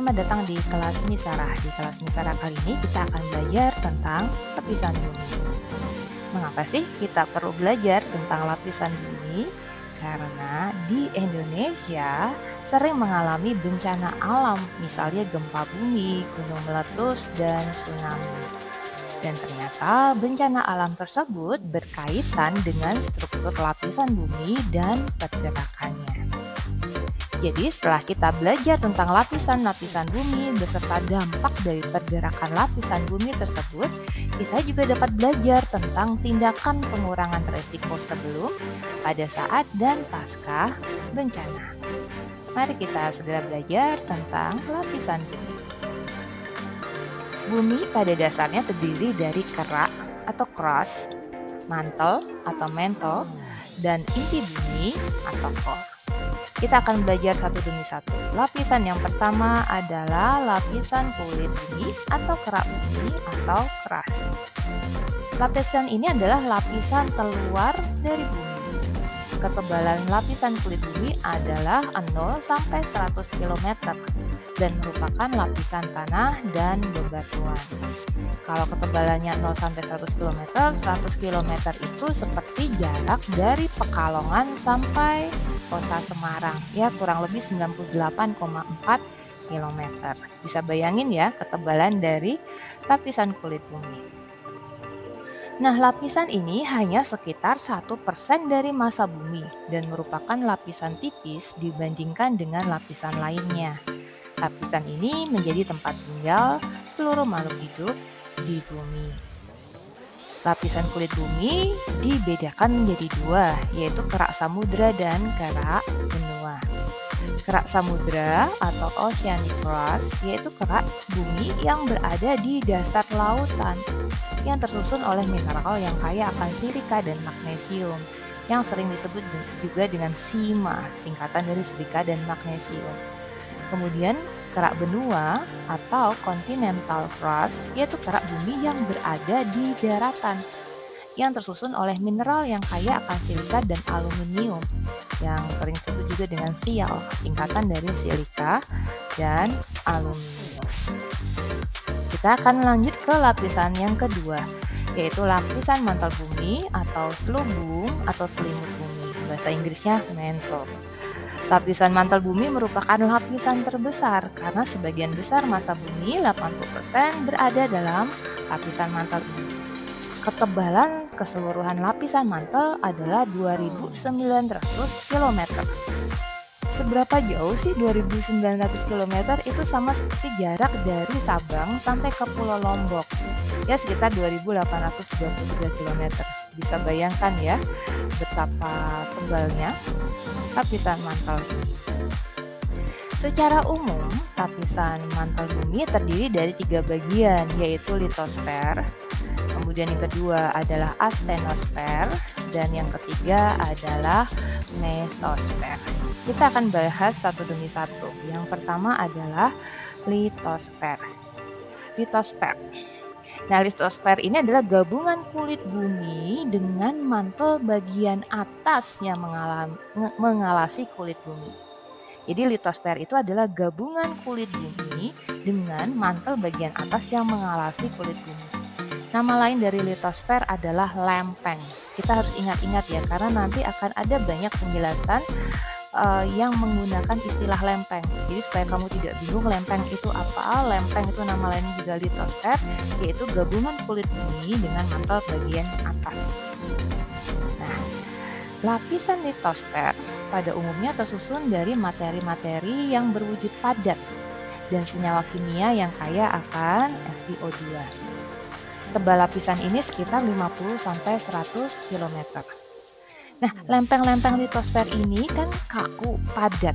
Selamat datang di kelas Misarah. Di kelas Misarah kali ini kita akan belajar tentang lapisan bumi. Mengapa sih kita perlu belajar tentang lapisan bumi? Karena di Indonesia sering mengalami bencana alam, misalnya gempa bumi, gunung meletus, dan tsunami. Dan ternyata bencana alam tersebut berkaitan dengan struktur lapisan bumi dan pergerakannya. Jadi setelah kita belajar tentang lapisan-lapisan bumi beserta dampak dari pergerakan lapisan bumi tersebut, kita juga dapat belajar tentang tindakan pengurangan risiko sebelum, pada saat, dan pasca bencana. Mari kita segera belajar tentang lapisan bumi. Bumi pada dasarnya terdiri dari kerak atau crust, mantel atau mantle, dan inti bumi atau core. Kita akan belajar satu demi satu. Lapisan yang pertama adalah lapisan kulit bumi atau kerak bumi atau crust. Lapisan ini adalah lapisan terluar dari bumi. Ketebalan lapisan kulit bumi adalah 0 sampai 100 km dan merupakan lapisan tanah dan bebatuan. Kalau ketebalannya 0 sampai 100 km, 100 km itu seperti jarak dari Pekalongan sampai Kota Semarang, ya kurang lebih 98,4 km. Bisa bayangin ya ketebalan dari lapisan kulit bumi. Nah, lapisan ini hanya sekitar 1% dari massa bumi dan merupakan lapisan tipis dibandingkan dengan lapisan lainnya. Lapisan ini menjadi tempat tinggal seluruh makhluk hidup di bumi. Lapisan kulit bumi dibedakan menjadi dua, yaitu kerak samudra dan kerak benua. Kerak samudra atau oceanic crust yaitu kerak bumi yang berada di dasar lautan yang tersusun oleh mineral yang kaya akan silika dan magnesium yang sering disebut juga dengan SiMa, singkatan dari silika dan magnesium. Kemudian kerak benua atau continental crust yaitu kerak bumi yang berada di daratan yang tersusun oleh mineral yang kaya akan silika dan aluminium yang sering disebut juga dengan Sial, singkatan dari silika dan aluminium. Kita akan lanjut ke lapisan yang kedua, yaitu lapisan mantel bumi atau selubung atau selimut bumi. Bahasa Inggrisnya mantle. Lapisan mantel bumi merupakan lapisan terbesar karena sebagian besar massa bumi, 80%, berada dalam lapisan mantel ini. Ketebalan keseluruhan lapisan mantel adalah 2.900 km. Seberapa jauh sih 2.900 km? Itu sama seperti jarak dari Sabang sampai ke Pulau Lombok. Ya sekitar 2.823 km. Bisa bayangkan ya betapa tebalnya lapisan mantel bumi. Secara umum, lapisan mantel bumi terdiri dari 3 bagian, yaitu litosfer, kemudian yang kedua adalah astenosfer, dan yang ketiga adalah mesosfer. Kita akan bahas satu demi satu. Yang pertama adalah litosfer. Litosfer. Nah, litosfer ini adalah gabungan kulit bumi dengan mantel bagian atas yang mengalasi kulit bumi. Jadi litosfer itu adalah gabungan kulit bumi dengan mantel bagian atas yang mengalasi kulit bumi. Nama lain dari litosfer adalah lempeng. Kita harus ingat-ingat ya, karena nanti akan ada banyak penjelasan yang menggunakan istilah lempeng. Jadi supaya kamu tidak bingung lempeng itu apa, lempeng itu nama lainnya juga litosfer, yaitu gabungan kulit bumi dengan mantel bagian atas. Nah, lapisan litosfer pada umumnya tersusun dari materi-materi yang berwujud padat dan senyawa kimia yang kaya akan SiO2. Tebal lapisan ini sekitar 50-100 km. Nah, lempeng-lempeng litosfer ini kan kaku, padat,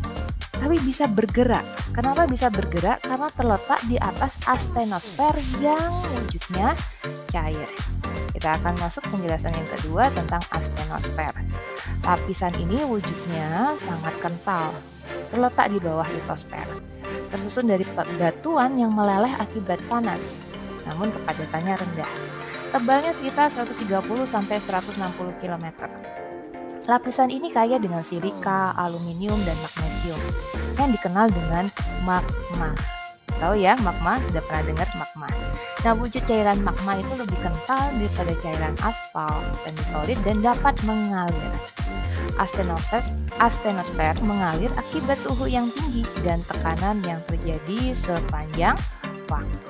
tapi bisa bergerak. Kenapa bisa bergerak? Karena terletak di atas astenosfer yang wujudnya cair. Kita akan masuk penjelasan yang kedua tentang astenosfer. Lapisan ini wujudnya sangat kental, terletak di bawah litosfer. Tersusun dari batuan yang meleleh akibat panas, namun kepadatannya rendah. Tebalnya sekitar 130-160 km. Lapisan ini kaya dengan silika, aluminium, dan magnesium yang dikenal dengan magma. tahu ya magma, sudah pernah dengar magma. Nah, wujud cairan magma itu lebih kental daripada cairan aspal, semi-solid, dan dapat mengalir. Astenosfer mengalir akibat suhu yang tinggi dan tekanan yang terjadi sepanjang waktu.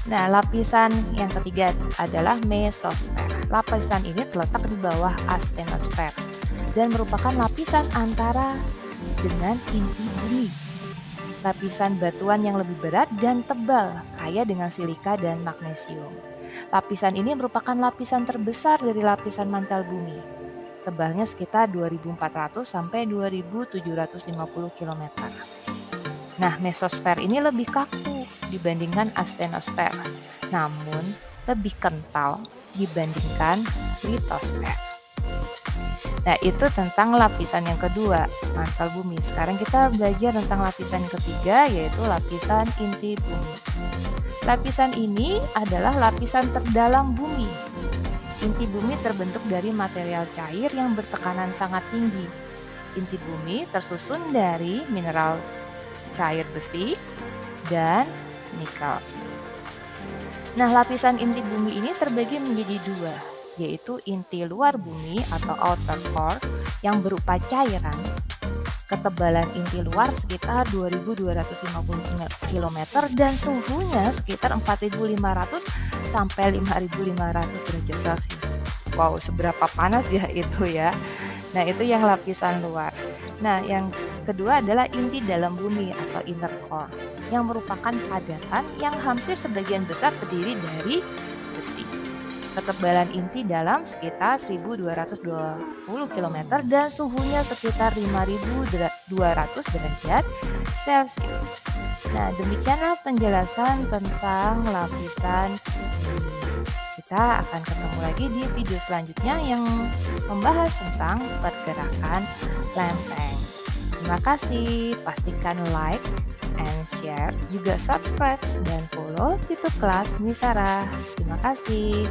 Nah, lapisan yang ketiga adalah mesosfer. Lapisan ini terletak di bawah astenosfer dan merupakan lapisan antara dengan inti bumi. Lapisan batuan yang lebih berat dan tebal, kaya dengan silika dan magnesium. Lapisan ini merupakan lapisan terbesar dari lapisan mantel bumi. Tebalnya sekitar 2400 sampai 2750 km. Nah, mesosfer ini lebih kaku dibandingkan astenosfer, namun lebih kental dibandingkan litosfer. Nah, itu tentang lapisan yang kedua, mantel bumi. Sekarang kita belajar tentang lapisan yang ketiga, yaitu lapisan inti bumi. Lapisan ini adalah lapisan terdalam bumi. Inti bumi terbentuk dari material cair yang bertekanan sangat tinggi. Inti bumi tersusun dari mineral cair besi dan nikel. Nah, lapisan inti bumi ini terbagi menjadi dua, yaitu inti luar bumi atau outer core yang berupa cairan. Ketebalan inti luar sekitar 2250 km dan suhunya sekitar 4500 sampai 5500 derajat Celcius. Wow, seberapa panas ya itu ya. Nah, itu yang lapisan luar. Nah, yang kedua adalah inti dalam bumi atau inner core yang merupakan padatan yang hampir sebagian besar terdiri dari besi. Ketebalan inti dalam sekitar 1220 km dan suhunya sekitar 5200 derajat Celcius. Nah, demikianlah penjelasan tentang lapisan bumi. Kita akan ketemu lagi di video selanjutnya yang membahas tentang pergerakan lempeng. Terima kasih, pastikan like and share, juga subscribe dan follow YouTube kelas Misara. Terima kasih.